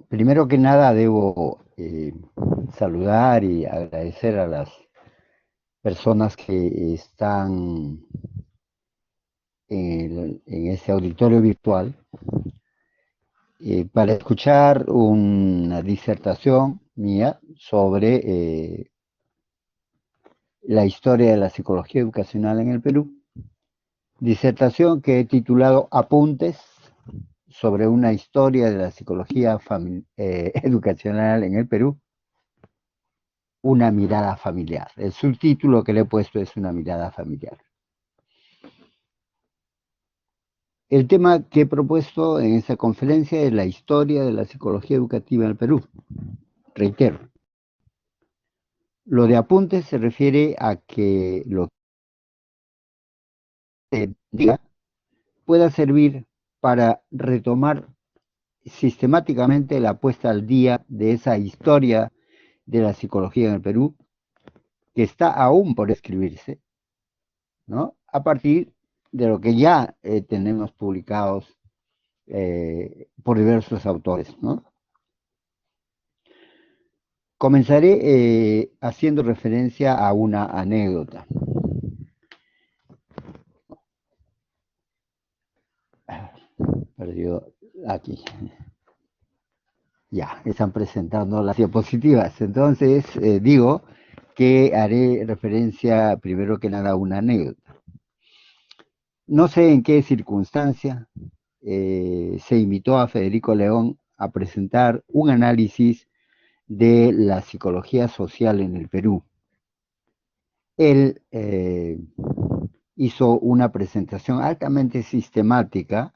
Primero que nada debo saludar y agradecer a las personas que están en este auditorio virtual para escuchar una disertación mía sobre la historia de la psicología educacional en el Perú. Disertación que he titulado Apuntes sobre una historia de la psicología educacional en el Perú, una mirada familiar. El subtítulo que le he puesto es Una mirada familiar. El tema que he propuesto en esta conferencia es la historia de la psicología educativa en el Perú. Reitero, lo de apuntes se refiere a que lo que diga pueda servir para retomar sistemáticamente la puesta al día de esa historia de la psicología en el Perú, que está aún por escribirse, ¿no? A partir de lo que ya tenemos publicados por diversos autores, ¿no? Comenzaré haciendo referencia a una anécdota. Perdió aquí. Ya, están presentando las diapositivas. Entonces, digo que haré referencia primero que nada a una anécdota. No sé en qué circunstancia se invitó a Federico León a presentar un análisis de la psicología social en el Perú. Él hizo una presentación altamente sistemática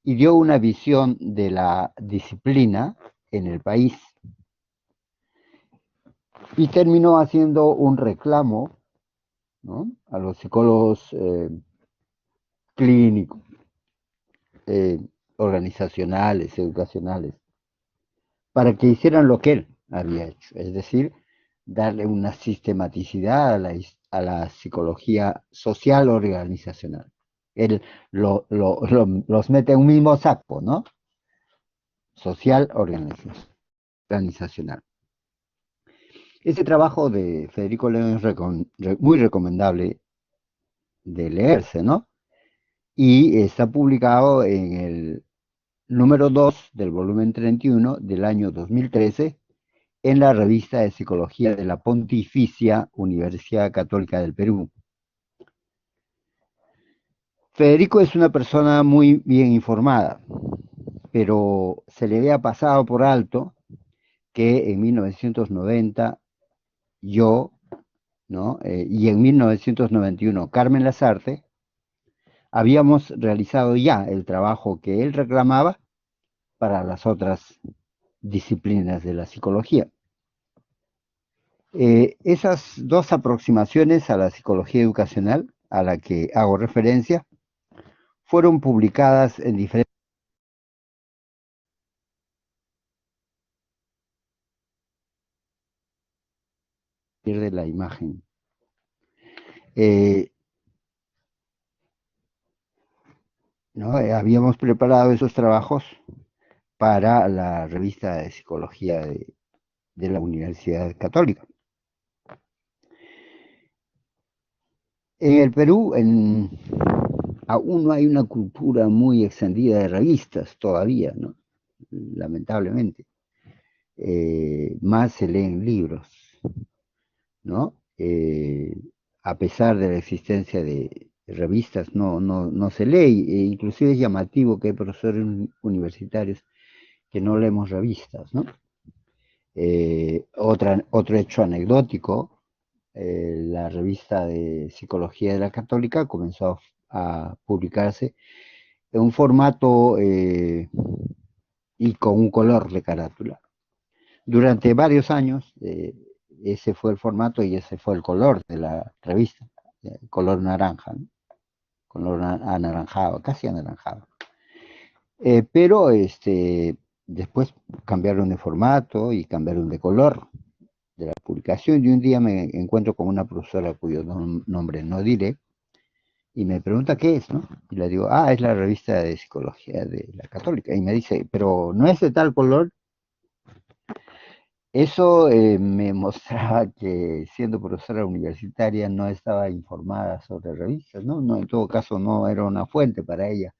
y dio una visión de la disciplina en el país y terminó haciendo un reclamo, ¿no?, a los psicólogos clínicos, eh, organizacionales, educacionales, para que hicieran lo que él había hecho, es decir, darle una sistematicidad a la psicología social organizacional. Él los mete en un mismo saco, ¿no? Social organizacional. Ese trabajo de Federico León es muy recomendable de leerse, ¿no? Y está publicado en el número 2 del volumen 31 del año 2013 en la revista de Psicología de la Pontificia Universidad Católica del Perú. Federico es una persona muy bien informada, pero se le había pasado por alto que en 1990 yo, ¿no?, y en 1991 Carmen Lasarte habíamos realizado ya el trabajo que él reclamaba para las otras disciplinas de la psicología. Esas dos aproximaciones a la psicología educacional a la que hago referencia fueron publicadas en diferentes de la imagen. Eh, ¿No? Habíamos preparado esos trabajos para la revista de psicología de la Universidad Católica. En el Perú aún no hay una cultura muy extendida de revistas todavía, ¿no?, lamentablemente. Más se leen libros, ¿no? A pesar de la existencia de revistas, no se lee, e inclusive es llamativo que hay profesores universitarios que no leemos revistas, ¿no? Otro hecho anecdótico, la revista de Psicología de la Católica comenzó a publicarse en un formato y con un color de carátula. Durante varios años ese fue el formato y ese fue el color de la revista, color naranja, ¿no?, color anaranjado, casi anaranjado. Pero después cambiaron de formato y cambiaron de color de la publicación y un día me encuentro con una profesora cuyo nombre no diré y me pregunta qué es, ¿no? Y le digo, es la revista de psicología de la Católica. Y me dice, pero no es de tal color. Eso me mostraba que siendo profesora universitaria no estaba informada sobre revistas, ¿no? No, en todo caso no era una fuente para ella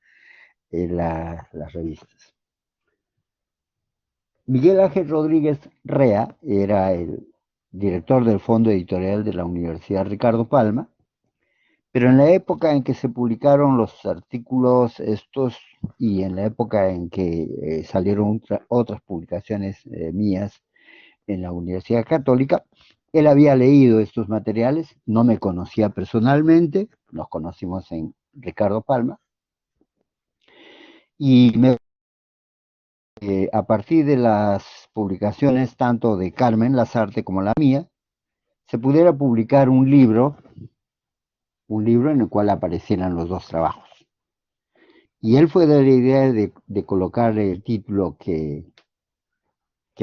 las revistas. Miguel Ángel Rodríguez Rea era el director del fondo editorial de la Universidad Ricardo Palma, pero en la época en que se publicaron los artículos estos y en la época en que salieron otras publicaciones mías en la Universidad Católica, él había leído estos materiales, no me conocía personalmente, nos conocimos en Ricardo Palma, y a partir de las publicaciones tanto de Carmen Lazarte como la mía, se pudiera publicar un libro en el cual aparecieran los dos trabajos. Y él fue de la idea de colocar el título que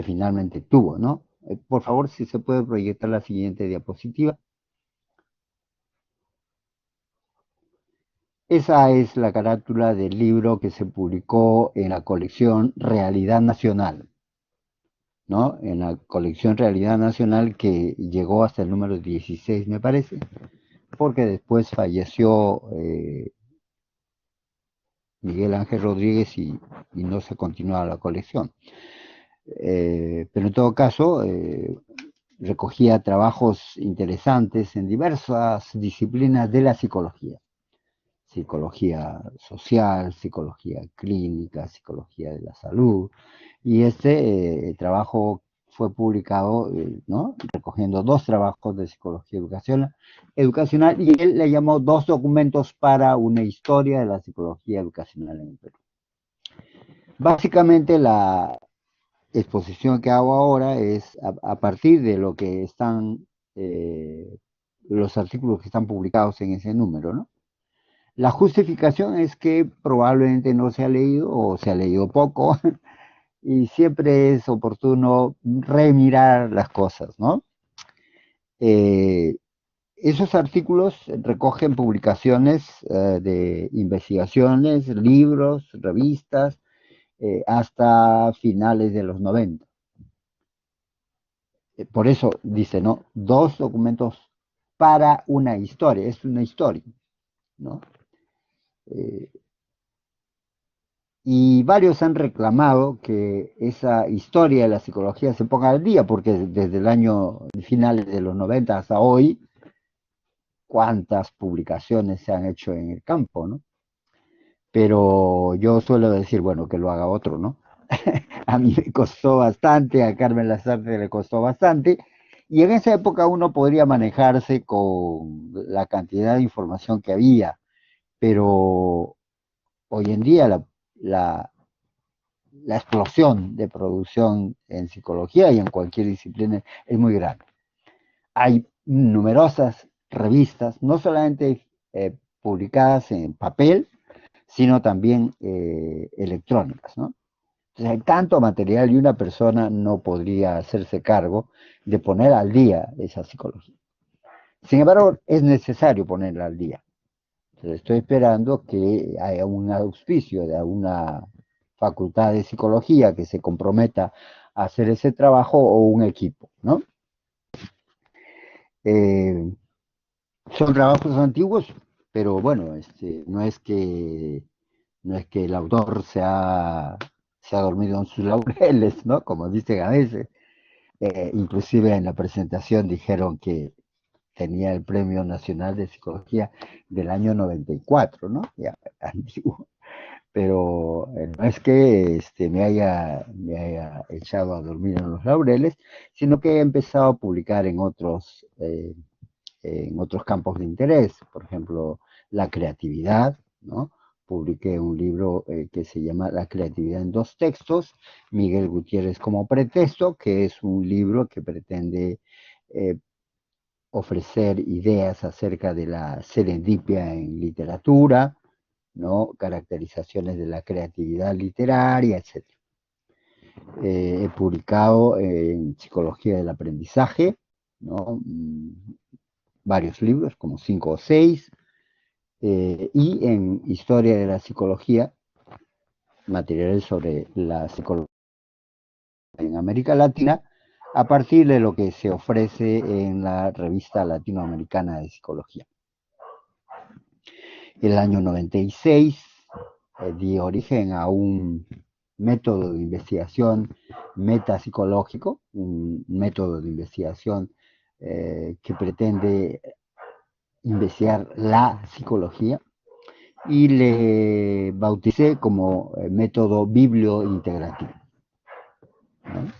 finalmente tuvo, ¿no? Por favor, si se puede proyectar la siguiente diapositiva. Esa es la carátula del libro que se publicó en la colección Realidad Nacional, ¿no? En la colección Realidad Nacional que llegó hasta el número 16, me parece, porque después falleció Miguel Ángel Rodríguez y no se continúa la colección. Pero en todo caso, recogía trabajos interesantes en diversas disciplinas de la psicología. Psicología social, psicología clínica, psicología de la salud. Y este trabajo fue publicado, ¿no? Recogiendo dos trabajos de psicología educacional, y él le llamó dos documentos para una historia de la psicología educacional en el Perú. Básicamente la exposición que hago ahora es a partir de lo que están, los artículos que están publicados en ese número, ¿no? La justificación es que probablemente no se ha leído o se ha leído poco y siempre es oportuno remirar las cosas, ¿no? Eh, Esos artículos recogen publicaciones de investigaciones, libros, revistas, hasta finales de los 90. Por eso dice, ¿no? Dos documentos para una historia, es una historia, ¿no? Eh, y varios han reclamado que esa historia de la psicología se ponga al día, porque desde el año finales de los 90 hasta hoy, cuántas publicaciones se han hecho en el campo, ¿no? Pero yo suelo decir, bueno, que lo haga otro, ¿no? A mí me costó bastante, a Carmen Lazarte le costó bastante, y en esa época uno podría manejarse con la cantidad de información que había, pero hoy en día la, la explosión de producción en psicología y en cualquier disciplina es muy grande. Hay numerosas revistas, no solamente publicadas en papel, sino también electrónicas, ¿no? Entonces hay tanto material y una persona no podría hacerse cargo de poner al día esa psicología. Sin embargo, es necesario ponerla al día. Entonces, estoy esperando que haya un auspicio de alguna facultad de psicología que se comprometa a hacer ese trabajo o un equipo, ¿no? Eh, Son trabajos antiguos, pero bueno, no es que el autor se ha dormido en sus laureles, ¿no? Como dicen a veces. Inclusive en la presentación dijeron que tenía el Premio Nacional de Psicología del año 94, ¿no? Ya, antiguo. Pero no es que me haya echado a dormir en los laureles, sino que he empezado a publicar en otros campos de interés, por ejemplo, la creatividad, ¿no? Publiqué un libro que se llama La creatividad en dos textos, Miguel Gutiérrez como pretexto, que es un libro que pretende eh, ofrecer ideas acerca de la serendipia en literatura, ¿no? Caracterizaciones de la creatividad literaria, etc. He publicado en Psicología del Aprendizaje, ¿no? Varios libros, como 5 o 6, y en Historia de la Psicología, materiales sobre la psicología en América Latina, a partir de lo que se ofrece en la revista latinoamericana de psicología. El año 96 dio origen a un método de investigación metapsicológico, un método de investigación que pretende investigar la psicología, y le bauticé como método bibliointegrativo, ¿no?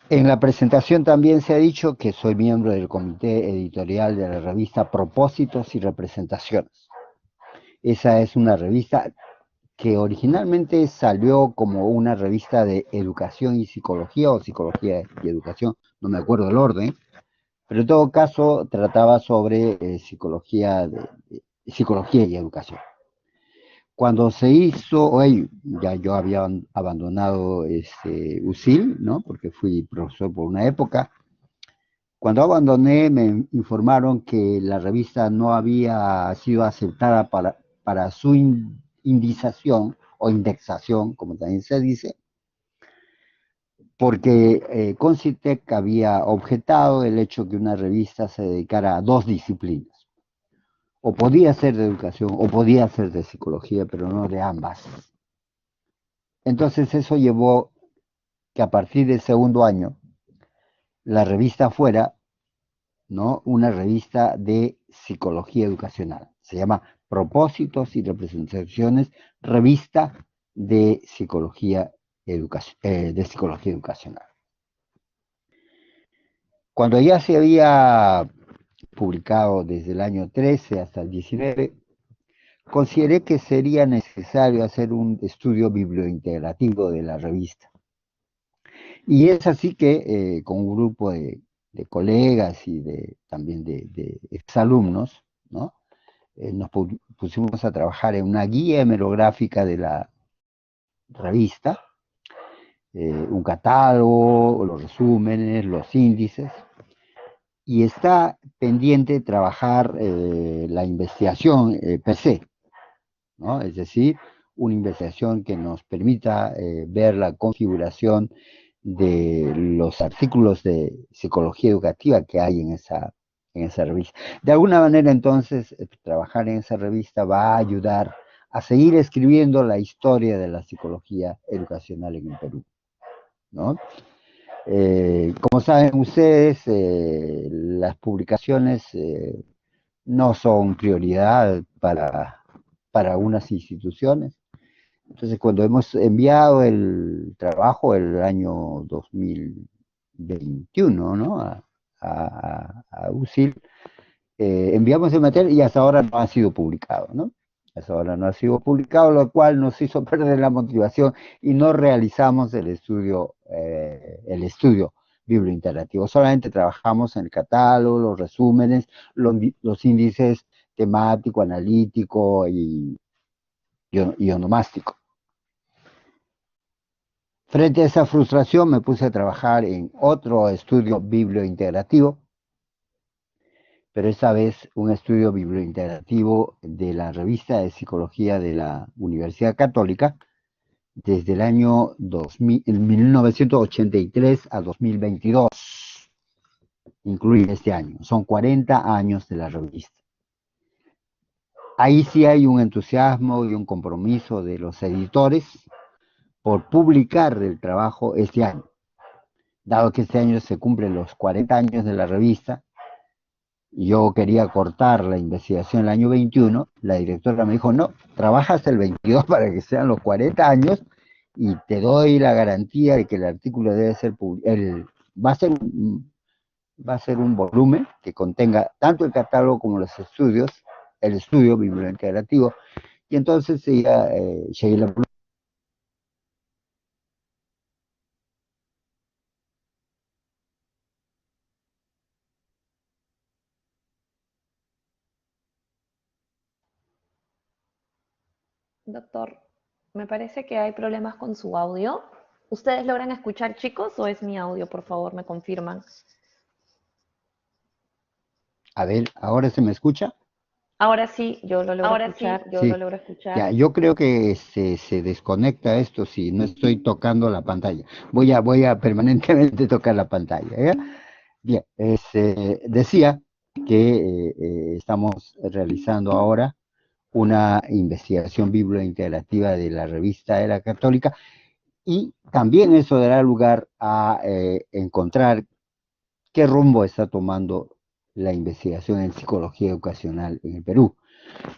En la presentación también se ha dicho que soy miembro del comité editorial de la revista Propósitos y Representaciones. Esa es una revista que originalmente salió como una revista de educación y psicología, o psicología y educación, no me acuerdo el orden, pero en todo caso trataba sobre psicología y educación. Cuando se hizo, ya yo había abandonado USIL, ¿no? Porque fui profesor por una época. Cuando abandoné, me informaron que la revista no había sido aceptada para su indización o indexación, como también se dice, porque Concitec había objetado el hecho que una revista se dedicara a dos disciplinas. O podía ser de educación o podía ser de psicología, pero no de ambas. Entonces eso llevó que a partir del segundo año la revista fuera, ¿no?, una revista de psicología educacional. Se llama Propósitos y Representaciones, revista de de psicología educacional. Cuando ya se había publicado desde el año 13 hasta el 19, consideré que sería necesario hacer un estudio bibliointegrativo de la revista. Y es así que con un grupo de colegas y también de exalumnos, ¿no? Nos pusimos a trabajar en una guía hemerográfica de la revista, un catálogo, los resúmenes, los índices, y está pendiente trabajar la investigación per se, ¿no? Es decir, una investigación que nos permita ver la configuración de los artículos de psicología educativa que hay en esa revista. De alguna manera, entonces, trabajar en esa revista va a ayudar a seguir escribiendo la historia de la psicología educacional en el Perú, ¿no? Como saben ustedes, las publicaciones no son prioridad para algunas instituciones. Entonces, cuando hemos enviado el trabajo el año 2021, ¿no?, a USIL, enviamos el material y hasta ahora no ha sido publicado, ¿no? Hasta ahora no ha sido publicado, lo cual nos hizo perder la motivación y no realizamos el estudio bibliointeractivo. Solamente trabajamos en el catálogo, los resúmenes, los índices temático, analítico y onomástico. Frente a esa frustración me puse a trabajar en otro estudio bibliointegrativo, pero esta vez un estudio bibliointegrativo de la revista de psicología de la Universidad Católica desde el año 1983 a 2022, incluye este año. Son 40 años de la revista. Ahí sí hay un entusiasmo y un compromiso de los editores por publicar el trabajo este año. Dado que este año se cumplen los 40 años de la revista, yo quería cortar la investigación el año 21, la directora me dijo, no, trabaja hasta el 22 para que sean los 40 años y te doy la garantía de que el artículo debe ser va a ser un volumen que contenga tanto el catálogo como los estudios, el estudio bibliointegrativo, y entonces llegué la. Doctor, me parece que hay problemas con su audio. ¿Ustedes logran escuchar, chicos, o es mi audio? Por favor, me confirman. A ver, ¿ahora se me escucha? Ahora sí, yo lo logro Ahora sí, escuchar. yo lo logro escuchar. Ya, yo creo que se desconecta esto si no estoy tocando la pantalla. Voy a permanentemente tocar la pantalla, ¿ya? Bien, decía que estamos realizando ahora una investigación bíblico-integrativa de la revista Era Católica, y también eso dará lugar a encontrar qué rumbo está tomando la investigación en psicología educacional en el Perú.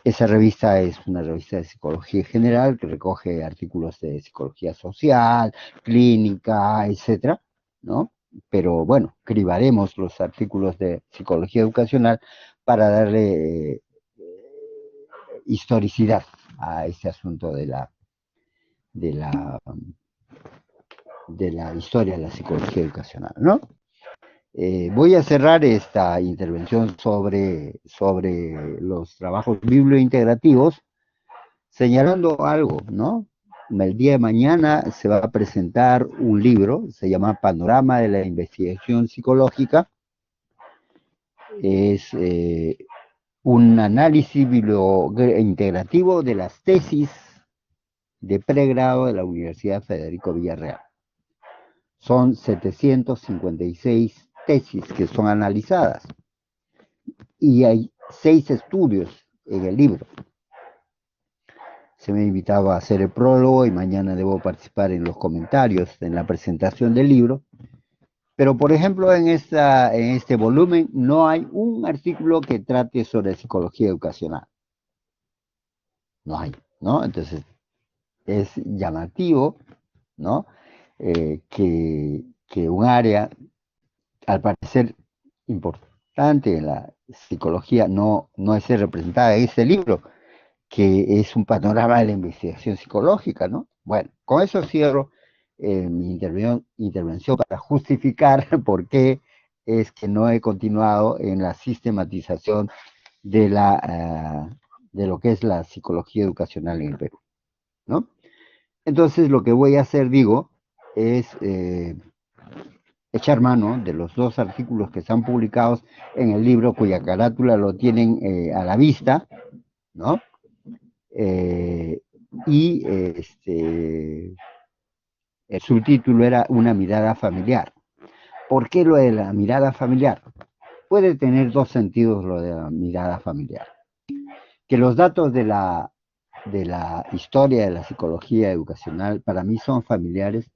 Esa revista es una revista de psicología general que recoge artículos de psicología social, clínica, etcétera, ¿no? Pero bueno, cribaremos los artículos de psicología educacional para darle historicidad a este asunto de la, de la historia de la psicología educacional, ¿no? Voy a cerrar esta intervención sobre los trabajos bibliointegrativos señalando algo, ¿no? El día de mañana se va a presentar un libro, se llama Panorama de la Investigación Psicológica, es un análisis bibliointegrativo de las tesis de pregrado de la Universidad Federico Villarreal. Son 756 tesis que son analizadas y hay 6 estudios en el libro. Se me ha invitado a hacer el prólogo y mañana debo participar en los comentarios, en la presentación del libro. Pero, por ejemplo, en este volumen no hay un artículo que trate sobre psicología educacional. No hay, ¿no? Entonces, es llamativo, ¿no? Que un área, al parecer importante en la psicología, no esté representada en este libro, que es un panorama de la investigación psicológica, ¿no? Bueno, con eso cierro mi intervención para justificar por qué es que no he continuado en la sistematización de lo que es la psicología educacional en el Perú, ¿no? Entonces, lo que voy a hacer, digo, es echar mano de los 2 artículos que están publicados en el libro, cuya carátula lo tienen a la vista, ¿no? Eh, y el subtítulo era Una mirada familiar. ¿Por qué lo de la mirada familiar? Puede tener 2 sentidos lo de la mirada familiar. Que los datos de la historia de la psicología educacional para mí son familiares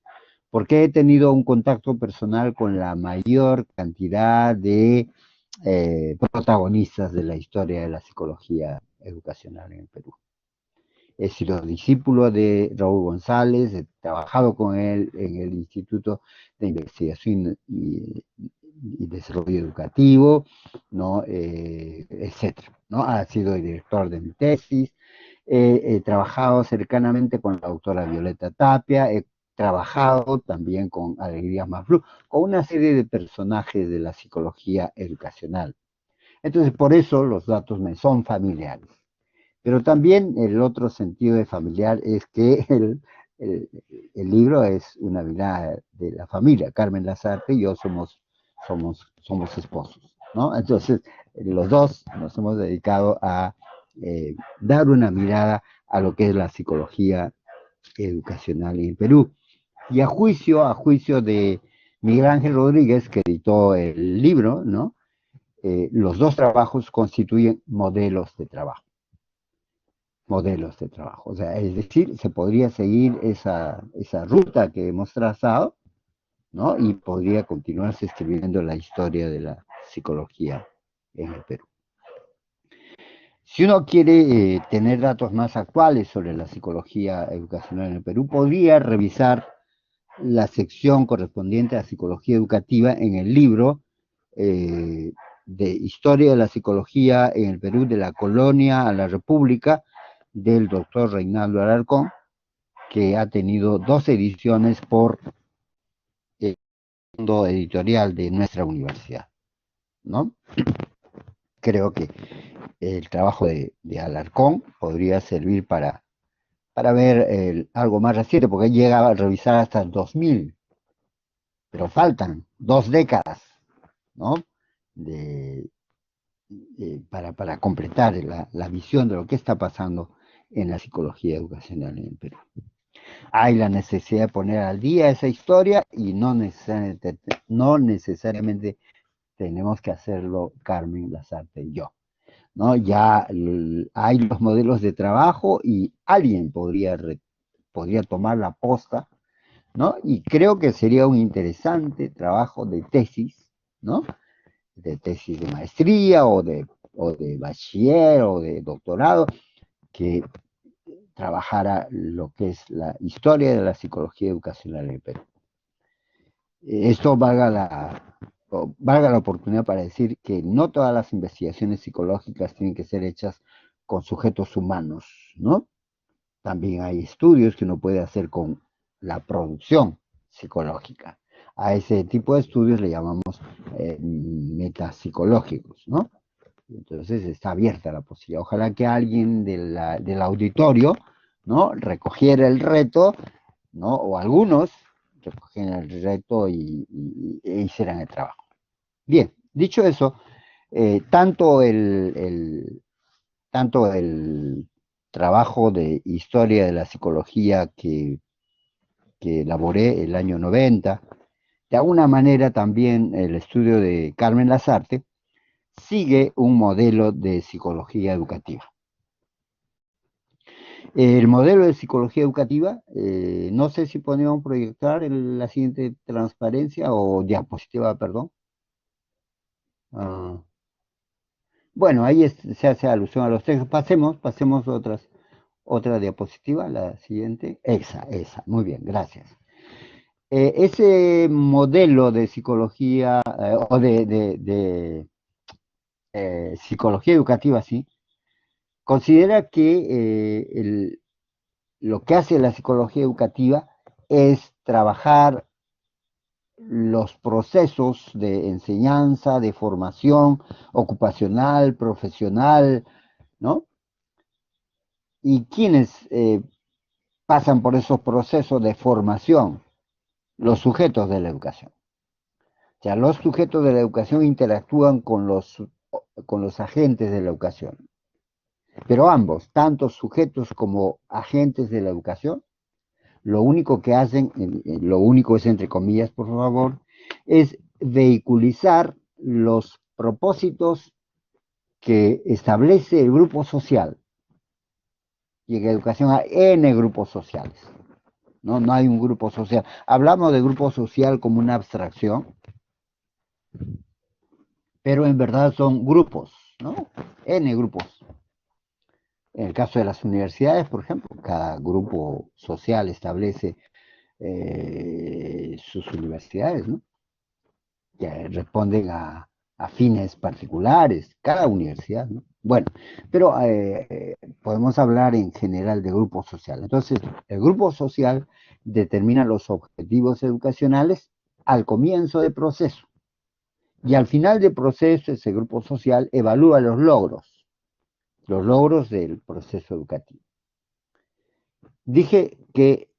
porque he tenido un contacto personal con la mayor cantidad de protagonistas de la historia de la psicología educacional en el Perú. He sido discípulo de Raúl González, he trabajado con él en el Instituto de Investigación y Desarrollo Educativo, ¿no? Etcétera, ¿no? Ha sido director de mi tesis, he trabajado cercanamente con la doctora Violeta Tapia, he trabajado también con Alegrías Maflú, con una serie de personajes de la psicología educacional. Entonces, por eso los datos me son familiares. Pero también el otro sentido de familiar es que el, el libro es una vida de la familia. Carmen Lazarte y yo somos esposos, ¿no? Entonces, los dos nos hemos dedicado a dar una mirada a lo que es la psicología educacional en Perú. Y a juicio de Miguel Ángel Rodríguez, que editó el libro, ¿no? Los 2 trabajos constituyen modelos de trabajo. O sea, es decir, se podría seguir esa ruta que hemos trazado, ¿no? Y podría continuarse escribiendo la historia de la psicología en el Perú. Si uno quiere tener datos más actuales sobre la psicología educacional en el Perú, podría revisar la sección correspondiente a psicología educativa en el libro de Historia de la Psicología en el Perú, de la Colonia a la República, del doctor Reinaldo Alarcón, que ha tenido 2 ediciones por el mundo editorial de nuestra universidad, ¿no? Creo que el trabajo de Alarcón podría servir para ver algo más reciente, porque llega a revisar hasta el 2000, pero faltan 2 décadas, ¿no? De, para completar la visión de lo que está pasando en la psicología educacional en el Perú. Hay la necesidad de poner al día esa historia y no necesariamente tenemos que hacerlo Carmen Lazarte y yo, ¿no? Ya hay los modelos de trabajo y alguien podría tomar la posta, ¿no? Y creo que sería un interesante trabajo de tesis, ¿no? De tesis de maestría o de bachiller o de doctorado, que trabajara lo que es la historia de la psicología educacional en el Perú. Esto valga la oportunidad para decir que no todas las investigaciones psicológicas tienen que ser hechas con sujetos humanos, ¿no? También hay estudios que uno puede hacer con la producción psicológica. A ese tipo de estudios le llamamos metapsicológicos, ¿no? Entonces está abierta la posibilidad. Ojalá que alguien del auditorio, ¿no? Recogiera el reto, ¿no? O algunos recogieran el reto e hicieran el trabajo. Bien, dicho eso, tanto el trabajo de historia de la psicología que elaboré el año 90, de alguna manera también el estudio de Carmen Lazarte, sigue un modelo de psicología educativa. El modelo de psicología educativa, no sé si podemos proyectar la siguiente transparencia o diapositiva, perdón. Ah, bueno, ahí se hace alusión a los textos. Pasemos otra diapositiva, la siguiente. Esa, muy bien, gracias. Ese modelo de psicología o de psicología educativa, sí, considera que lo que hace la psicología educativa es trabajar los procesos de enseñanza, de formación ocupacional, profesional, ¿no? ¿Y quiénes pasan por esos procesos de formación? Los sujetos de la educación. O sea, los sujetos de la educación interactúan con los agentes de la educación. Pero ambos, tanto sujetos como agentes de la educación, lo único que hacen, lo único es entre comillas, por favor, es vehiculizar los propósitos que establece el grupo social. Y en educación hay N grupos sociales, ¿no? No hay un grupo social. Hablamos de grupo social como una abstracción, pero en verdad son grupos, ¿no? N grupos. En el caso de las universidades, por ejemplo, cada grupo social establece sus universidades, ¿no? Que responden a fines particulares, cada universidad, ¿no? Bueno, pero podemos hablar en general de grupo social. Entonces, el grupo social determina los objetivos educacionales al comienzo del proceso y al final del proceso ese grupo social evalúa los logros del proceso educativo. Dije que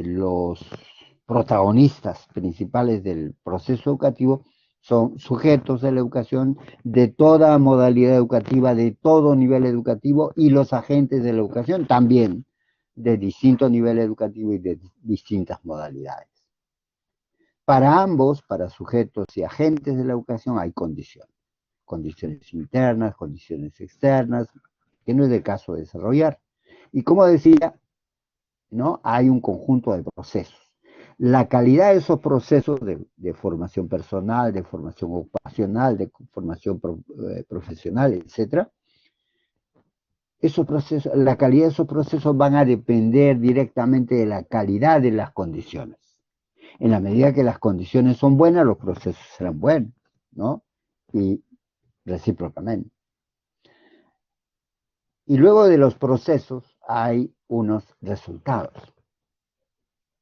los protagonistas principales del proceso educativo son sujetos de la educación de toda modalidad educativa, de todo nivel educativo, y los agentes de la educación también de distintos niveles educativos y de distintas modalidades. Para ambos, para sujetos y agentes de la educación, hay condiciones internas, condiciones externas, que no es el caso de desarrollar. Y como decía, ¿no? Hay un conjunto de procesos. La calidad de esos procesos de formación personal, de formación ocupacional, de formación profesional, etcétera, la calidad de esos procesos van a depender directamente de la calidad de las condiciones. En la medida que las condiciones son buenas, los procesos serán buenos, ¿no? Y recíprocamente. Y luego de los procesos hay unos resultados.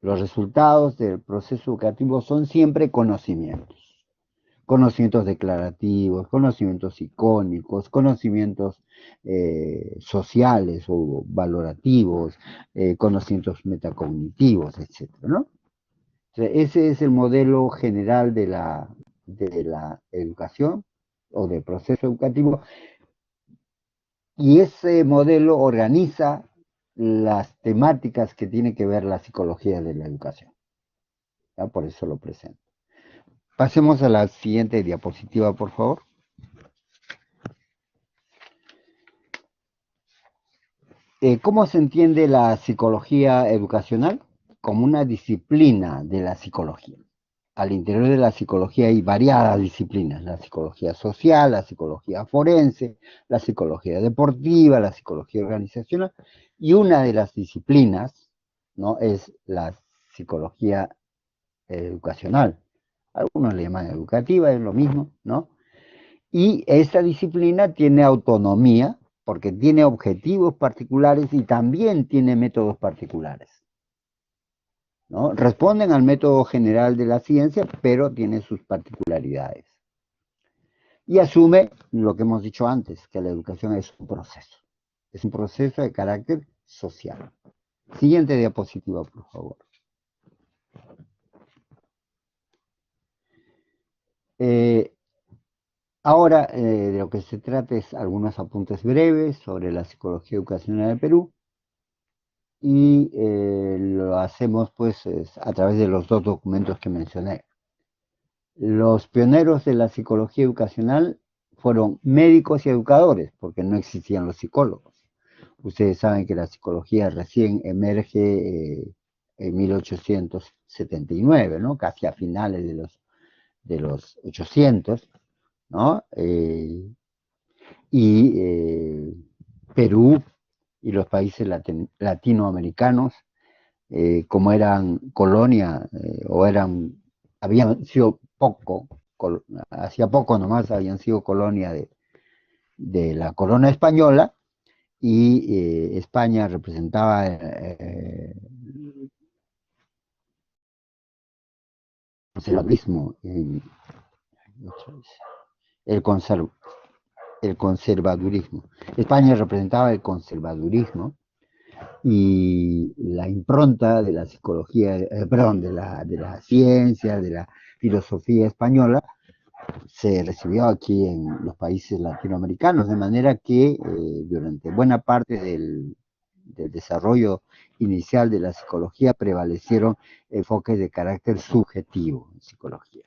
Los resultados del proceso educativo son siempre conocimientos declarativos, conocimientos icónicos, conocimientos sociales o valorativos, conocimientos metacognitivos, etcétera, ¿no? O sea, ese es el modelo general de la educación o del proceso educativo, y ese modelo organiza las temáticas que tiene que ver la psicología de la educación. ¿Ya? Por eso lo presento. Pasemos a la siguiente diapositiva, por favor. ¿Cómo se entiende la psicología educacional? Como una disciplina de la psicología. Al interior de la psicología hay variadas disciplinas, la psicología social, la psicología forense, la psicología deportiva, la psicología organizacional, y una de las disciplinas, ¿no?, es la psicología educacional. Algunos le llaman educativa, es lo mismo, ¿no? Y esta disciplina tiene autonomía porque tiene objetivos particulares y también tiene métodos particulares, ¿no? Responden al método general de la ciencia, pero tiene sus particularidades. Y asume lo que hemos dicho antes, que la educación es un proceso de carácter social. Siguiente diapositiva, por favor. Eh, Ahora, de lo que se trata es algunos apuntes breves sobre la psicología educacional de Perú y lo hacemos pues a través de los dos documentos que mencioné. Los pioneros de la psicología educacional fueron médicos y educadores, porque no existían los psicólogos. Ustedes saben que la psicología recién emerge en 1879, ¿no? Casi a finales de los 800, ¿no? Y Perú y los países latinoamericanos, como eran colonia o habían sido hacía poco nomás habían sido colonia de la corona española, y España representaba conservadurismo, el, conserv- el conservadurismo. España representaba el conservadurismo y la impronta de la psicología, perdón, de la ciencia, de la filosofía española, se recibió aquí en los países latinoamericanos, de manera que durante buena parte del desarrollo inicial de la psicología prevalecieron enfoques de carácter subjetivo en psicología,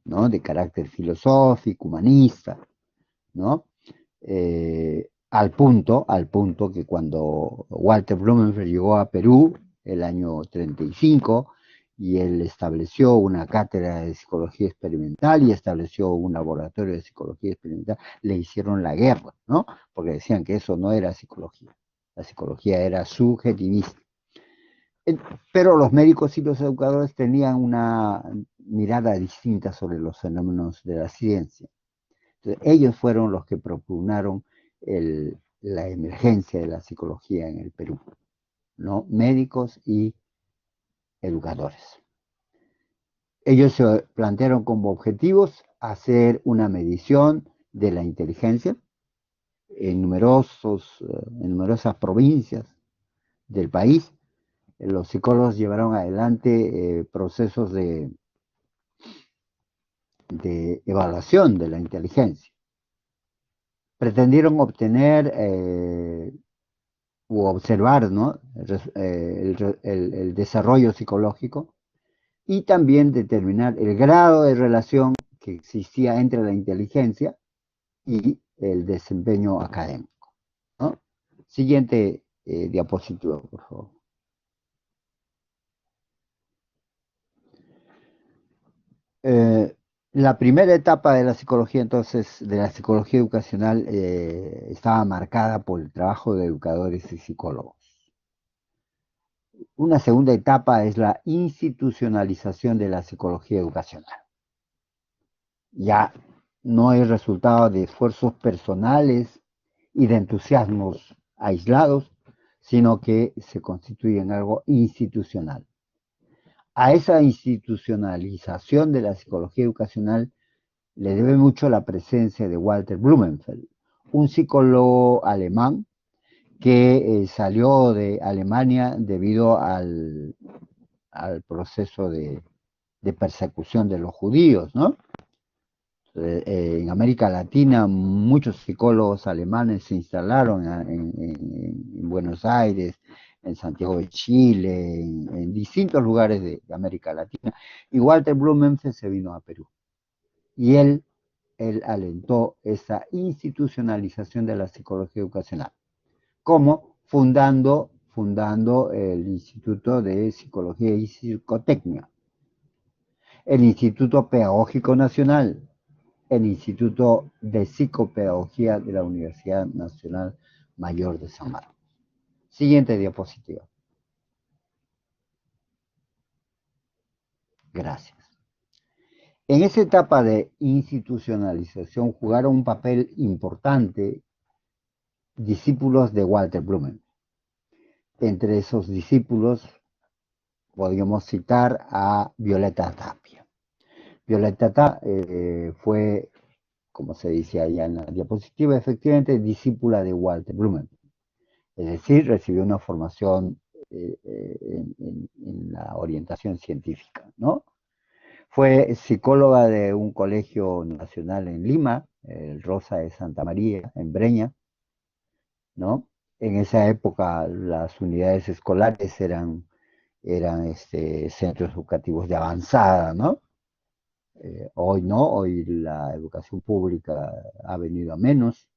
¿no? De carácter filosófico, humanista, ¿no? Al punto que cuando Walter Blumenfeld llegó a Perú el año 35 y él estableció una cátedra de psicología experimental y estableció un laboratorio de psicología experimental, le hicieron la guerra, ¿no? Porque decían que eso no era psicología, la psicología era subjetivista. Pero los médicos y los educadores tenían una mirada distinta sobre los fenómenos de la ciencia. Entonces, ellos fueron los que propugnaron la emergencia de la psicología en el Perú, ¿no? Médicos y educadores. Ellos se plantearon como objetivos hacer una medición de la inteligencia en numerosas provincias del país. Los psicólogos llevaron adelante procesos de evaluación de la inteligencia. Pretendieron obtener u observar, ¿no?, el desarrollo psicológico y también determinar el grado de relación que existía entre la inteligencia y el desempeño académico, ¿no? Siguiente diapositiva, por favor. La primera etapa de la psicología, entonces, de la psicología educacional, estaba marcada por el trabajo de educadores y psicólogos. Una segunda etapa es la institucionalización de la psicología educacional. Ya no es resultado de esfuerzos personales y de entusiasmos aislados, sino que se constituye en algo institucional. A esa institucionalización de la psicología educacional le debe mucho la presencia de Walter Blumenfeld, un psicólogo alemán que salió de Alemania debido al proceso de persecución de los judíos, ¿no? En América Latina, muchos psicólogos alemanes se instalaron en Buenos Aires, en Santiago de Chile, en distintos lugares de América Latina. Y Walter Blumenfeld se vino a Perú. Y él alentó esa institucionalización de la psicología educacional, como fundando el Instituto de Psicología y Psicotecnia, el Instituto Pedagógico Nacional, el Instituto de Psicopedagogía de la Universidad Nacional Mayor de San Marcos. Siguiente diapositiva. Gracias. En esa etapa de institucionalización jugaron un papel importante discípulos de Walter Blumen. Entre esos discípulos podríamos citar a Violeta Tapia. Fue, como se dice allá en la diapositiva, efectivamente discípula de Walter Blumen. Es decir, recibió una formación en la orientación científica, ¿no? Fue psicóloga de un colegio nacional en Lima, el Rosa de Santa María, en Breña, ¿no? En esa época las unidades escolares eran centros educativos de avanzada, ¿no? Hoy no, hoy la educación pública ha venido a menos,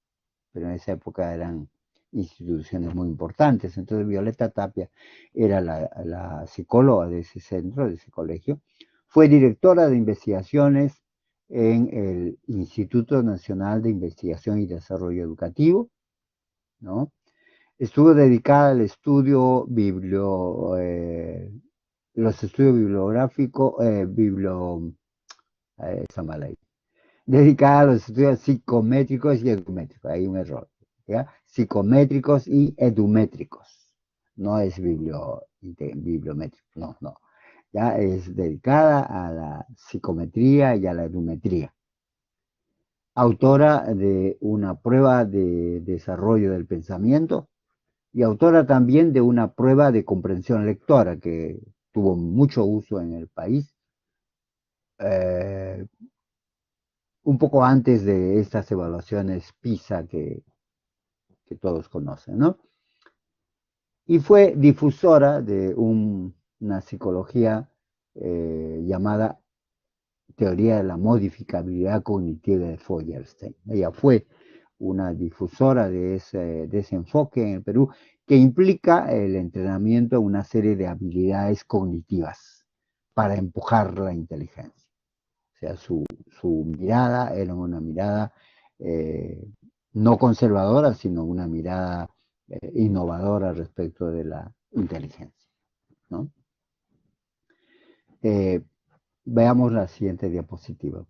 pero en esa época eran instituciones muy importantes. Entonces Violeta Tapia era la psicóloga de ese centro, de ese colegio. Fue directora de investigaciones en el Instituto Nacional de Investigación y Desarrollo Educativo, ¿no? Estuvo dedicada al los estudios bibliográficos, esa mala ahí, dedicada a los estudios psicométricos y edumétricos. Hay un error, ¿ya? Psicométricos y edumétricos. No es bibliométrico, no, no. Ya es dedicada a la psicometría y a la edumetría. Autora de una prueba de desarrollo del pensamiento y autora también de una prueba de comprensión lectora que tuvo mucho uso en el país. Eh, un poco antes de estas evaluaciones PISA que todos conocen, ¿no? Y fue difusora de una psicología llamada teoría de la modificabilidad cognitiva de Feuerstein. Ella fue una difusora de ese enfoque en el Perú que implica el entrenamiento de una serie de habilidades cognitivas para empujar la inteligencia. O sea, su mirada era una mirada eh, no conservadora, sino una mirada innovadora respecto de la inteligencia, ¿no? Eh, Veamos la siguiente diapositiva.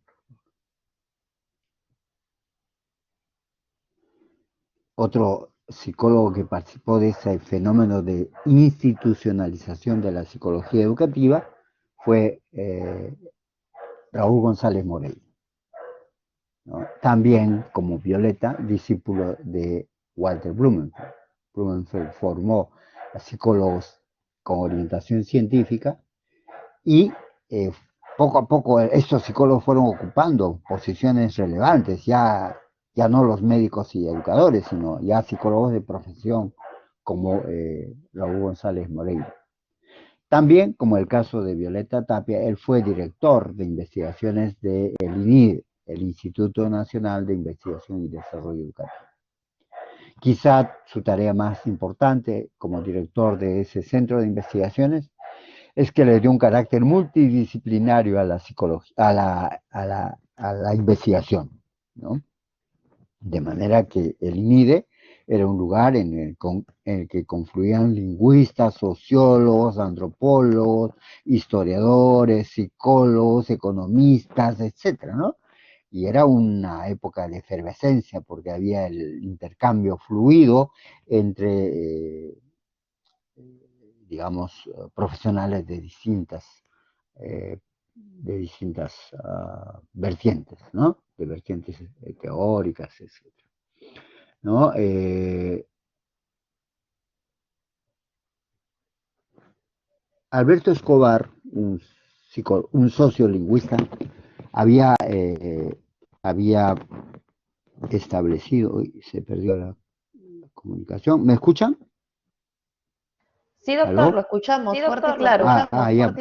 Otro psicólogo que participó de ese fenómeno de institucionalización de la psicología educativa fue Raúl González Morey, ¿no? También, como Violeta, discípulo de Walter Blumenfeld. Blumenfeld formó a psicólogos con orientación científica y poco a poco estos psicólogos fueron ocupando posiciones relevantes, ya no los médicos y educadores, sino ya psicólogos de profesión como Raúl González Moreira. También, como el caso de Violeta Tapia, él fue director de investigaciones del INIDE, el Instituto Nacional de Investigación y Desarrollo Educativo. Quizá su tarea más importante como director de ese centro de investigaciones es que le dio un carácter multidisciplinario a la psicología, a la investigación, ¿no? De manera que el INIDE era un lugar en el que confluían lingüistas, sociólogos, antropólogos, historiadores, psicólogos, economistas, etcétera, ¿no? Y era una época de efervescencia porque había el intercambio fluido entre, digamos, profesionales de distintas vertientes, ¿no? De vertientes teóricas, etc. ¿No? Alberto Escobar, un sociolingüista, había había establecido, uy, se perdió la comunicación. ¿Me escuchan? Sí, doctor, lo ¿Aló? escuchamos fuerte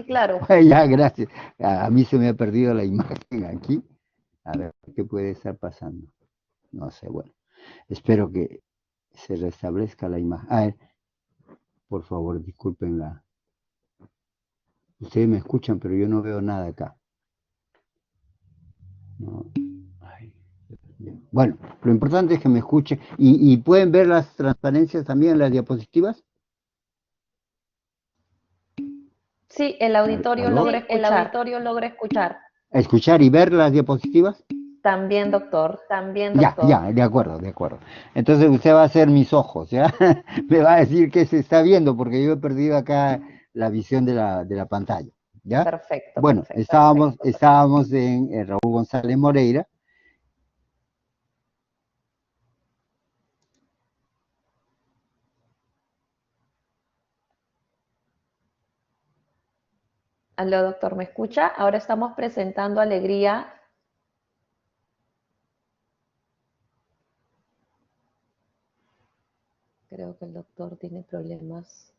y claro. Ya, ya, gracias. A mí se me ha perdido la imagen aquí. A ver, ¿qué puede estar pasando? No sé, bueno. Espero que se restablezca la imagen. A ver, por favor, disculpen la. Ustedes me escuchan, pero yo no veo nada acá. No. Ay, Dios mío. Bueno, lo importante es que me escuchen. ¿Y pueden ver las transparencias también en las diapositivas? Sí, el auditorio ¿Aló? logra escuchar. ¿Escuchar y ver las diapositivas? También, doctor. Ya, ya, de acuerdo, de acuerdo. Entonces usted va a ser mis ojos, ¿ya? Me va a decir que se está viendo porque yo he perdido acá la visión de la pantalla, ¿ya? Perfecto, Bueno, perfecto. estábamos en Raúl González Moreira. Aló, doctor, ¿me escucha? Ahora estamos presentando Alegría. Creo que el doctor tiene problemas.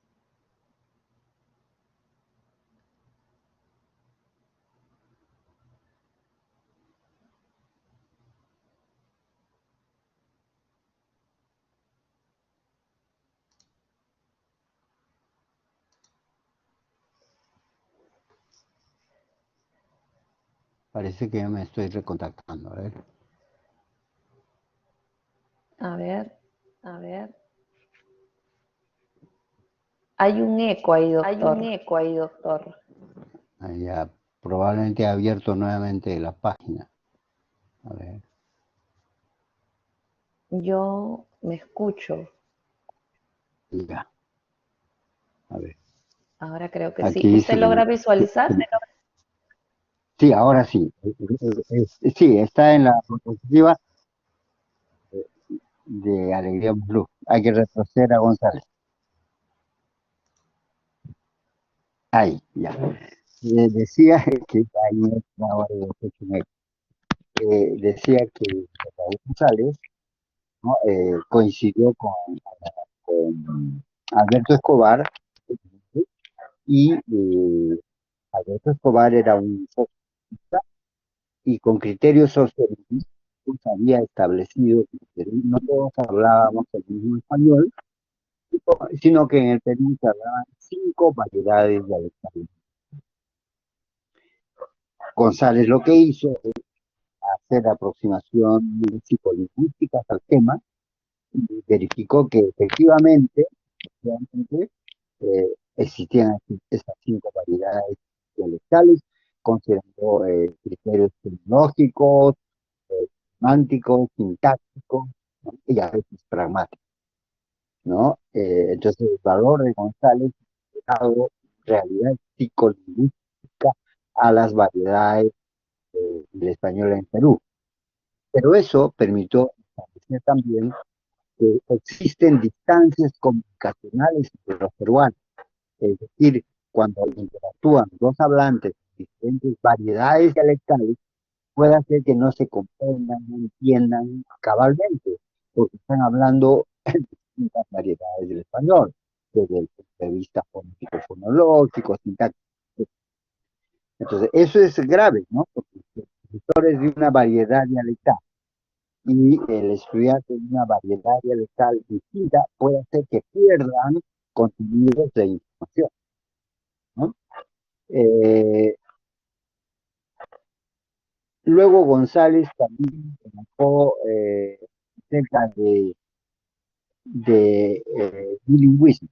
Parece que yo me estoy recontactando, a ver. A ver, a ver. Hay un eco ahí, doctor. Ah, ya, probablemente he abierto nuevamente la página. A ver, Yo me escucho. ya, a ver. Ahora creo que sí. Aquí ¿Usted dice logra visualizar? sí, ahora sí. Sí, está en la diapositiva de Alegría Blue. Hay que retroceder a González. Ahí, ya. Decía que ahí ahora lo escucho en decía que Raúl González, ¿no? Coincidió con Alberto Escobar y Alberto Escobar era un socialista y con criterios socialistas había establecido que en Perú no todos hablábamos el mismo español, sino que en el Perú se hablaban 5 variedades dialectales. González lo que hizo es hacer aproximación psicolingüísticas al tema y verificó que efectivamente, existían esas 5 variedades dialectales, considerando criterios tecnológicos, semánticos, sintácticos, ¿no? Y a veces pragmáticos, ¿no? Entonces, el valor de González ha dado realidad psicolingüística a las variedades del español en Perú. Pero eso permitió establecer también que existen distancias comunicacionales entre los peruanos. Es decir, cuando interactúan dos hablantes de diferentes variedades dialectales, puede hacer que no se comprendan, no entiendan cabalmente, porque están hablando en distintas variedades del español, desde el punto de vista fonético-fonológico, sintáctico. Entonces, eso es grave, ¿no? Porque los profesores de una variedad dialectal y el estudiante de una variedad dialectal distinta puede hacer que pierdan contenidos de información, ¿no? Eh, Luego González también trabajó cerca de bilingüismo.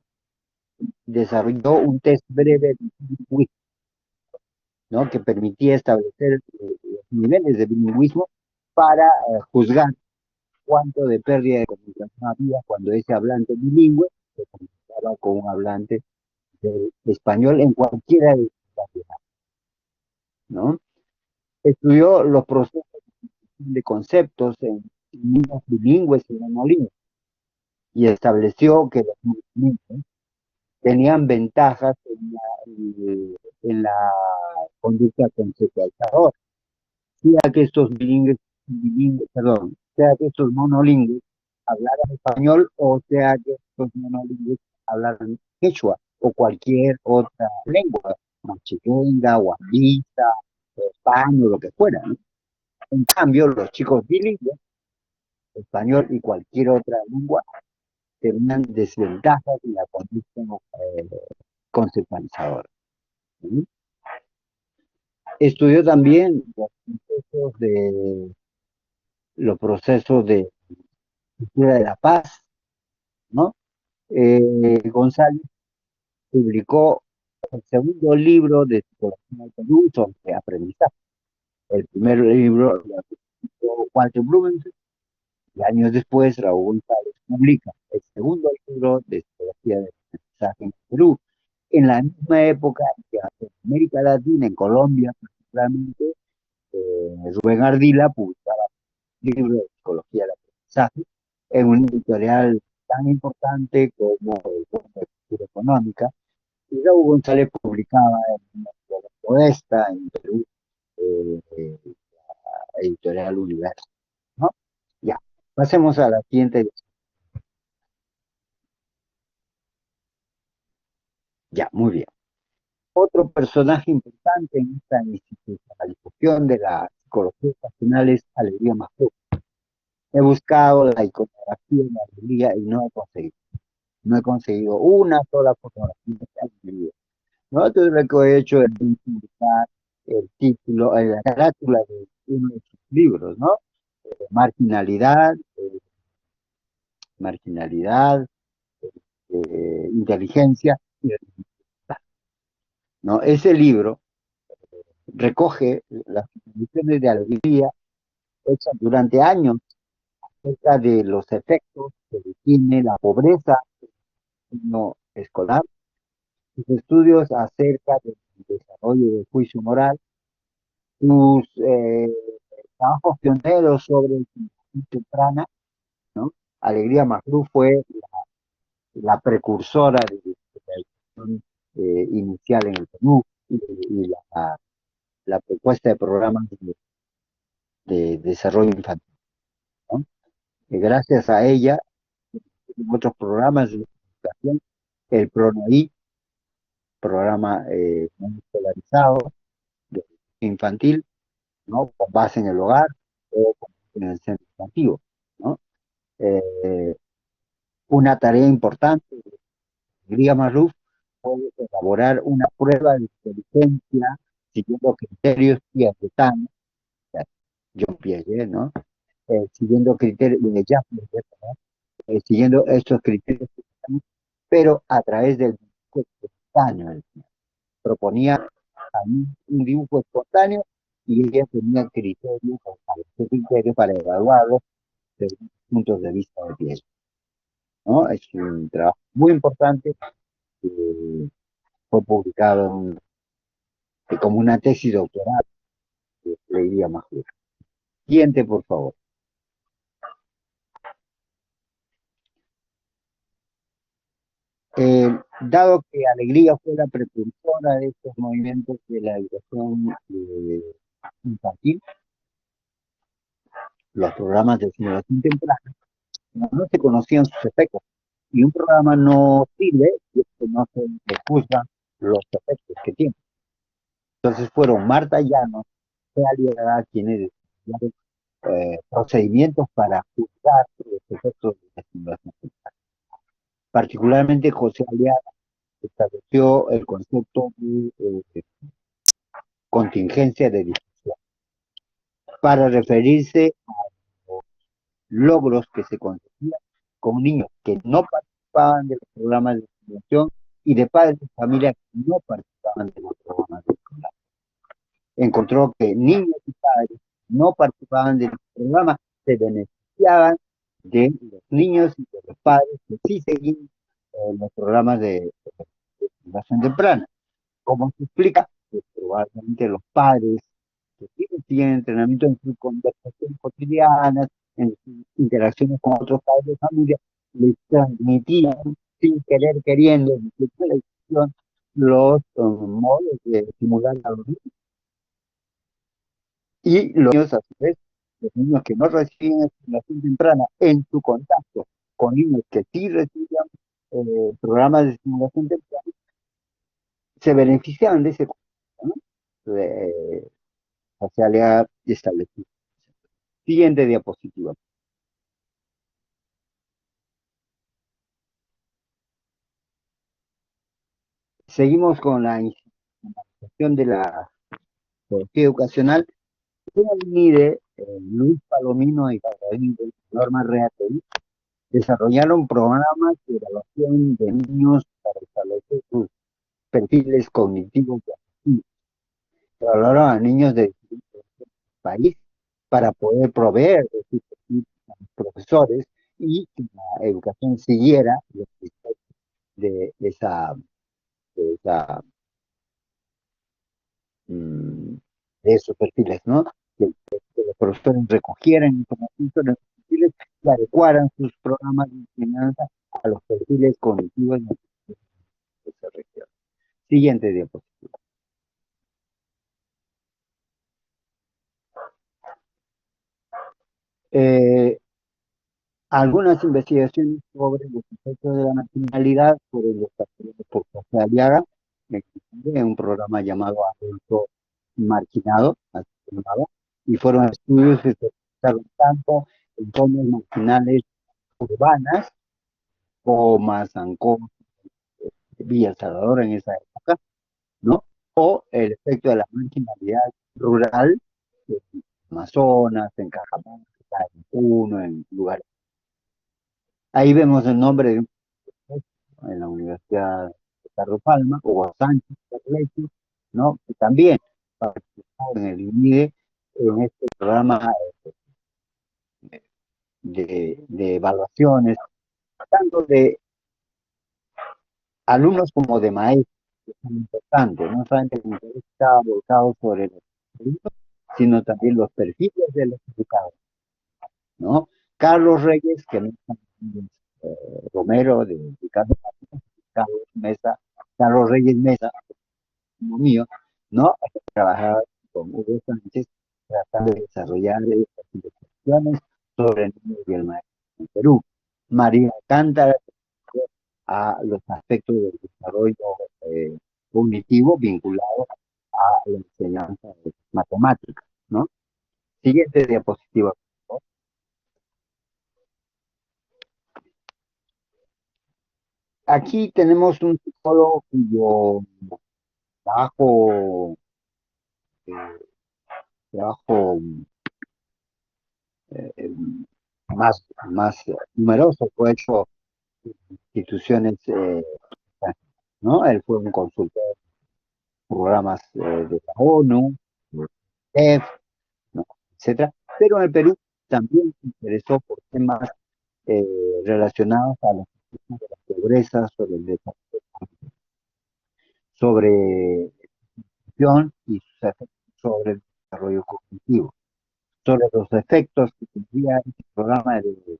Desarrolló un test breve de bilingüismo, ¿no? Que permitía establecer los niveles de bilingüismo para juzgar cuánto de pérdida de comunicación había cuando ese hablante bilingüe se comunicaba con un hablante de español en cualquiera de las ciudades, ¿no? Estudió los procesos de conceptos en niños bilingües y no bilingües y estableció que los bilingües tenían ventajas en la conducta conceptualizadora, ya que estos bilingües bilingües, perdón, sea que estos monolingües hablaran español o sea que estos monolingües hablaran quechua o cualquier otra lengua, machiquenga, guambisa, español, lo que fuera, ¿no? En cambio, los chicos bilingües, español y cualquier otra lengua, tenían desventajas en la conducta eh, conceptualizadora. ¿Sí? Estudió también los procesos de cultura de la paz, ¿no? González publicó el segundo libro de psicología del Perú sobre aprendizaje. El primer libro lo publicó Walter Blumenfeld y años después Raúl González publica el segundo libro de psicología del aprendizaje en Perú. En la misma época que en América Latina, en Colombia particularmente, Rubén Ardila publicaba un libro de psicología del aprendizaje en una editorial tan importante como el Fondo de Cultura Económica. Y Raúl González publicaba en una editorial modesta en Perú, eh, editorial Universo, ¿no? Ya, pasemos a la siguiente. Ya, muy bien. Otro personaje importante en esta institucionalización de la psicología estacional es Alegría Masó. He buscado la iconografía de Alegría y no he conseguido. No he conseguido una sola fotografía de Alegría. ¿No? Entonces lo que he hecho es publicar el título, la carátula de uno de sus libros, ¿no? Marginalidad, marginalidad, inteligencia y realidad, ¿no? Ese libro recoge las condiciones de alegría hechas durante años acerca de los efectos que tiene la pobreza no escolar, sus estudios acerca del desarrollo del juicio moral, sus trabajos pioneros sobre el temprana, ¿no? Alegría Masru fue la precursora de la educación inicial en el Perú y la propuesta de programas de desarrollo infantil, ¿no? Gracias a ella, en otros programas de educación, el PRONAI, programa no escolarizado de infantil, ¿no? Con base en el hogar o en el centro educativo, ¿no? Eh, una tarea importante de Liga Marruf fue elaborar una prueba de inteligencia siguiendo criterios piagetanos, John Piaget, ¿no? Siguiendo criterios de Jacques Piaget, ¿no? Siguiendo estos criterios, pero a través del dibujo espontáneo. Proponía a mí un dibujo espontáneo y ella tenía criterios, criterios para evaluarlo desde puntos de vista de Piaget, ¿no? Es un trabajo muy importante que fue publicado como una tesis doctoral de Alegría Majura. Siguiente, por favor. Dado que Alegría fue la precursora de estos movimientos de la educación infantil, los programas de simulación temprana, no se conocían sus efectos. Y un programa no sirve si es que no se juzgan los efectos que tiene. Entonces fueron Marta Llanos y Aliaga quienes desarrollaron procedimientos para juzgar los efectos de la simulación temprana. Particularmente José Aliaga estableció el concepto de contingencia de difusión para referirse a los logros que se conseguían con niños que no participaban de los programas de simulación y de padres de familia que no participaban de los programas de escuela. Encontró que niños y padres no participaban de los programas, se beneficiaban de los niños y de los padres que sí seguían los programas de simulación temprana. ¿Cómo se explica? Pues probablemente los padres que tienen entrenamiento en sus conversaciones cotidianas, en sus interacciones con otros padres de familia, les transmitían sin querer queriendo, sin la decisión, los modos de estimular a los niños. Y los niños a su vez los niños que no reciben estimulación temprana en su contacto con niños que sí recibían programas de estimulación temprana, se beneficiaban de ese contacto, ¿no? Facialidad establecida. Siguiente diapositiva. Seguimos con la institución de la psicología educacional. Mide, Luis Palomino y Norma Reatey desarrollaron programas de evaluación de niños para establecer sus perfiles cognitivos y afectivos. Evaluaron a niños de distintos países para poder proveer de sus perfiles a los profesores y que la educación siguiera los criterios de esa mm, de esos perfiles, ¿no? Que los profesores recogieran información sobre los perfiles y adecuaran sus programas de enseñanza a los perfiles cognitivos de esa región. Siguiente diapositiva. Eh, Algunas investigaciones sobre los efectos de la marginalidad sobre los desarrollo por José Aliaga, en un programa llamado Adulto Marginado, así se llamaba, y fueron estudios que se realizaron tanto en zonas marginales urbanas, como Ancón, Villa El Salvador en esa época, ¿no? O el efecto de la marginalidad rural en Amazonas, en Cajamarca, en Puno, en lugares. Ahí vemos el nombre de un en la Universidad de Carlos Palma, Hugo Sánchez Carletti, ¿no? Que también participó en el INIDE en este programa de evaluaciones, tanto de alumnos como de maestros, que son importantes, no solamente el interés está volcado sobre los alumnos, sino también los perfiles de los educadores, ¿no? Carlos Reyes, que no es Romero, de Carlos Mesa, Carlos Reyes Mesa, como mío, ¿no? Trabajar con Hugo Sánchez, tratando de desarrollar estas investigaciones sobre el niño y el maestro en Perú. María Cántara a los aspectos del desarrollo cognitivo vinculados a la enseñanza de matemáticas, ¿no? Siguiente diapositiva. Aquí tenemos un psicólogo cuyo trabajo, eh, trabajo eh, más numeroso fue hecho en instituciones, ¿no? Él fue un consultor de programas de la ONU, de TEF, ¿no? Etcétera. Pero en el Perú también se interesó por temas eh, relacionados a la cuestión de la pobreza, sobre el desarrollo, sobre educación y sus efectos sobre el desarrollo cognitivo, sobre los efectos que tendría este programa de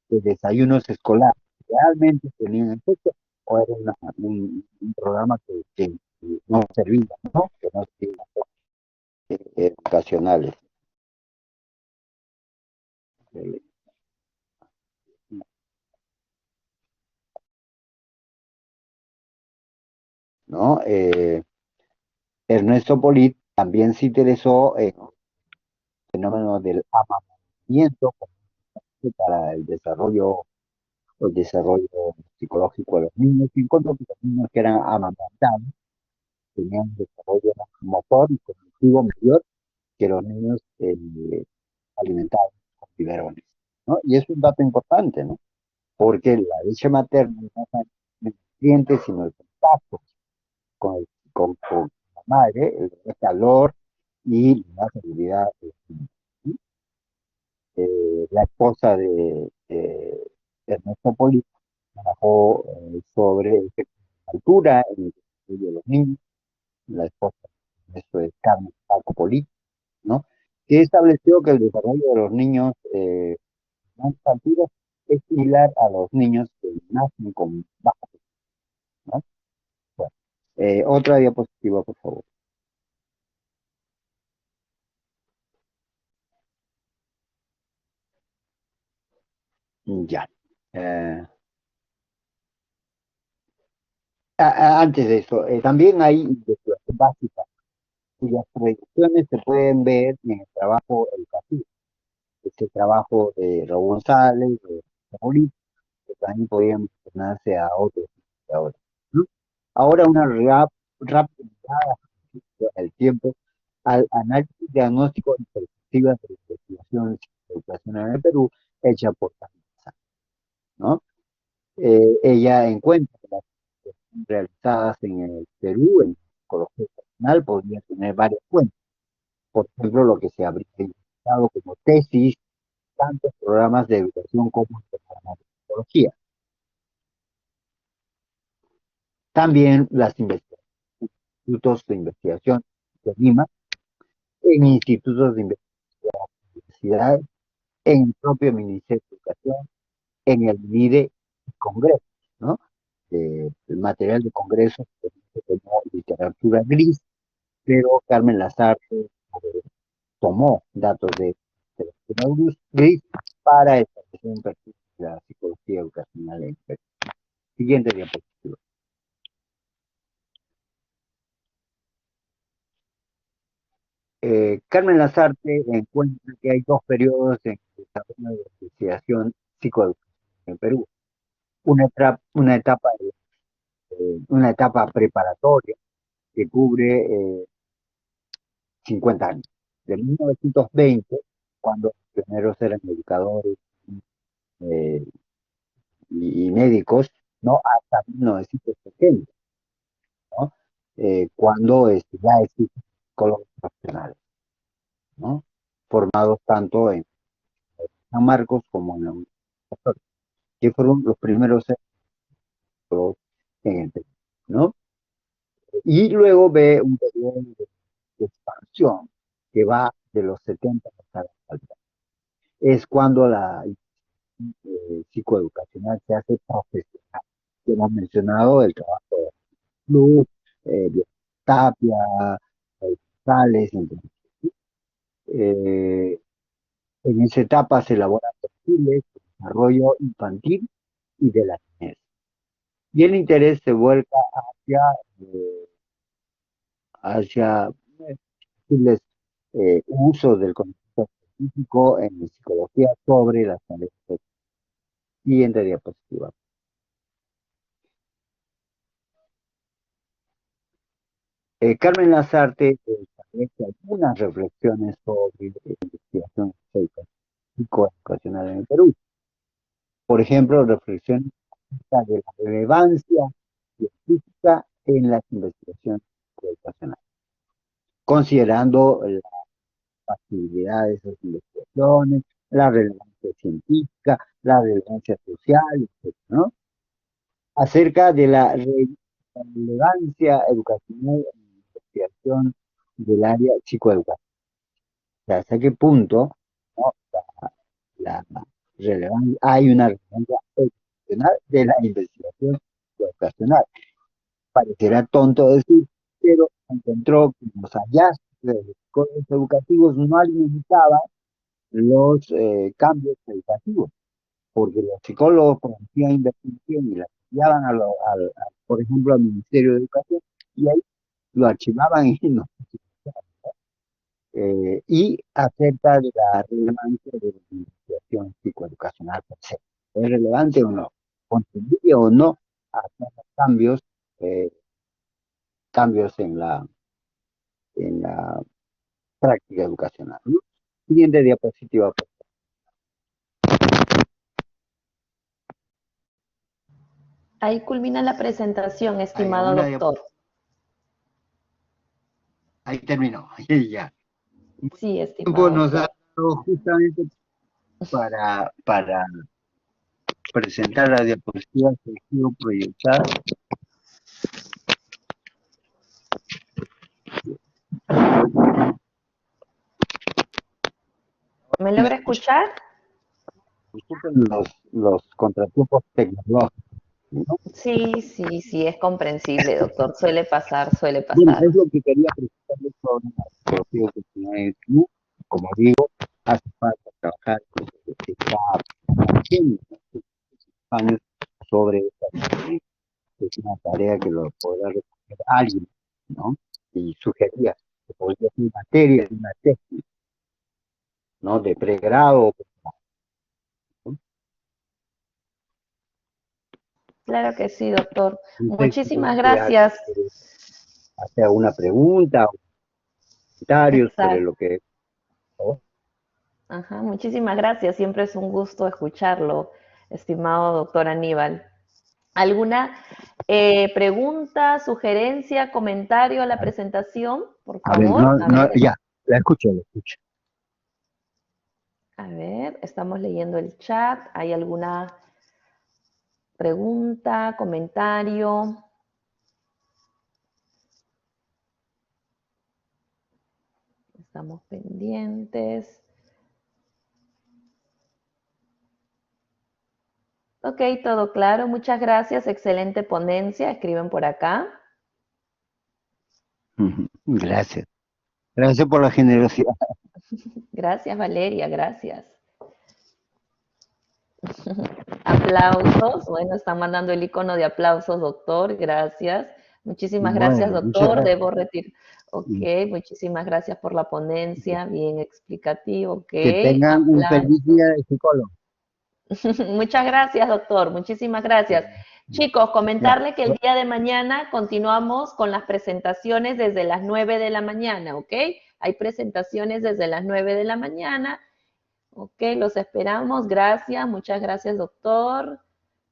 desayunos escolares. ¿Realmente tenían efecto o era un programa que no servía, ¿no? Que no servía educacionales? Eh, ¿No? Ernesto Polit también se interesó en el fenómeno del amamantamiento para el desarrollo psicológico de los niños, y encontró que los niños que eran amamantados tenían un desarrollo motor y cognitivo mayor que los niños alimentados con biberones, ¿no? Y es un dato importante, ¿no? Porque la leche materna no es el nutriente, sino el contacto con la madre, el calor y la seguridad. La esposa de Ernesto Poli trabajó sobre altura en el desarrollo de los niños, la esposa de esto es Carmen Paco Poli, ¿no? Que estableció que el desarrollo de los niños más alturas es similar a los niños que nacen con baja, ¿no? Bueno, otra diapositiva, por favor. Ya. Eh, Antes de eso, también hay investigación básica cuyas predicciones se pueden ver en el trabajo educativo. Este trabajo de Raúl González, de Raúl, que también podrían mencionarse a otros investigadores, ¿no? Ahora una rápida el tiempo al análisis diagnóstico y perspectivas de investigación educacional en el Perú, hecha por Camila, ¿no? Ella encuentra que las investigaciones realizadas en el Perú en psicología educacional podrían tener varias fuentes. Por ejemplo, lo que se habría identificado como tesis, tantos programas de educación como programas de psicología. También las institutos de investigación de Lima, en institutos de investigación, en el propio Ministerio de Educación, en el MIDE y Congreso, ¿no? El material de Congreso se conoce como literatura gris, pero Carmen Lazarte tomó datos de literatura gris para establecer un perfil de la psicología educacional en Perú. Siguiente diapositiva. Carmen Lazarte encuentra que hay dos periodos en el desarrollo de la investigación psicoeducacional en Perú. Una etapa preparatoria que cubre 50 años. De 1920, cuando los pioneros eran educadores eh, y médicos, ¿no? Hasta 1970, ¿no? Cuando ya existen psicólogos profesionales, ¿no? Formados tanto en San Marcos como en la Universidad, que fueron los primeros centros en el Perú, ¿no? Y luego ve un periodo de expansión que va de los 70 hasta la actualidad. Es cuando la psicoeducacional se hace profesional. Que hemos mencionado el trabajo de Luz, Tapia, Sales, eh, en esa etapa se elaboran perfiles de desarrollo infantil y de la niñez. Y el interés se vuelca hacia, eh, hacia perfiles, uso del concepto científico en psicología sobre las tareas. Siguiente diapositiva. Carmen Lazarte establece algunas reflexiones sobre investigación psicoeducacional en el Perú. Por ejemplo, reflexiones acerca de la relevancia científica en las investigaciones psicoeducacionales, considerando la factibilidad de esas investigaciones, la relevancia científica, la relevancia social, etc., ¿no? Acerca de la relevancia educacional en la investigación del área psicoeducacional. Sea, hasta qué punto, ¿no? la relevancia, hay una relevancia excepcional de la investigación educacional. Parecerá tonto decir, pero encontró que los hallazgos de los psicólogos educativos no alimentaban los cambios educativos, porque los psicólogos conocían investigación y la enviaban por ejemplo, al Ministerio de Educación, y ahí lo archivaban y no. Y acerca de la relevancia de la investigación psicoeducacional per se. ¿Es relevante o no? ¿Contribuye o no a hacer eh, cambios en la práctica educacional, ¿no? Siguiente diapositiva. Ahí culmina la presentación, Ahí, estimado doctor. ahí terminó. Y ya. Sí, El tiempo estimado nos ha doctor. dado justamente para presentar las diapositivas que quiero proyectar. ¿Me logra escuchar? Disculpen los contratiempos tecnológicos, ¿no? Sí, sí, sí, es comprensible, doctor. Suele pasar, suele Bueno, pasar. es lo que quería presentarles sobre la psicología educacional en Perú. Como digo, hace falta trabajar con lo que se está haciendo crea que lo podrá responder alguien, ¿no? Y sugería que podría ser materia de una tesis, ¿no? De pregrado, ¿no? Claro que sí, doctor. No sé si Muchísimas alguien gracias. quiere hacer alguna pregunta o comentario sobre Exacto. lo que... ¿no? Ajá, muchísimas gracias. Siempre es un gusto escucharlo, estimado doctor Aníbal. ¿Alguna pregunta, sugerencia, comentario a la presentación? Por A ver, favor. A ver, ya, la escucho, la escucho. estamos leyendo el chat. ¿Hay alguna pregunta, comentario? Estamos pendientes. Ok, todo claro. Muchas gracias. Excelente ponencia. Escriben por acá. Gracias. Gracias por la generosidad. Gracias, Valeria. Gracias. Aplausos. Bueno, están mandando el icono de aplausos, doctor. Gracias. Muchísimas gracias, Bueno, muchas doctor. gracias. Debo retirar. Ok, muchísimas gracias por la ponencia. Bien explicativo. Ok, Que tengan un feliz aplausos. día de psicólogo. Muchas gracias, doctor. Muchísimas gracias. Chicos, Ya, comentarle que el día de mañana continuamos con las presentaciones desde las 9 de la mañana, ¿ok? Hay presentaciones desde las 9 de la mañana. Ok, los esperamos. Gracias. Muchas gracias, doctor.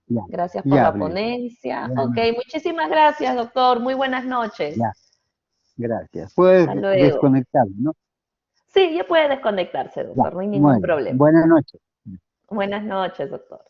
ya, Gracias por ya, la Bless. ponencia. Buenas Ok, noches. muchísimas gracias, doctor. Muy buenas noches. Ya, gracias. Puedes Hasta luego. desconectar, ¿no? Sí, ya puede desconectarse, Ya, doctor. No hay ningún bueno, problema. buenas noches. Buenas noches, doctor.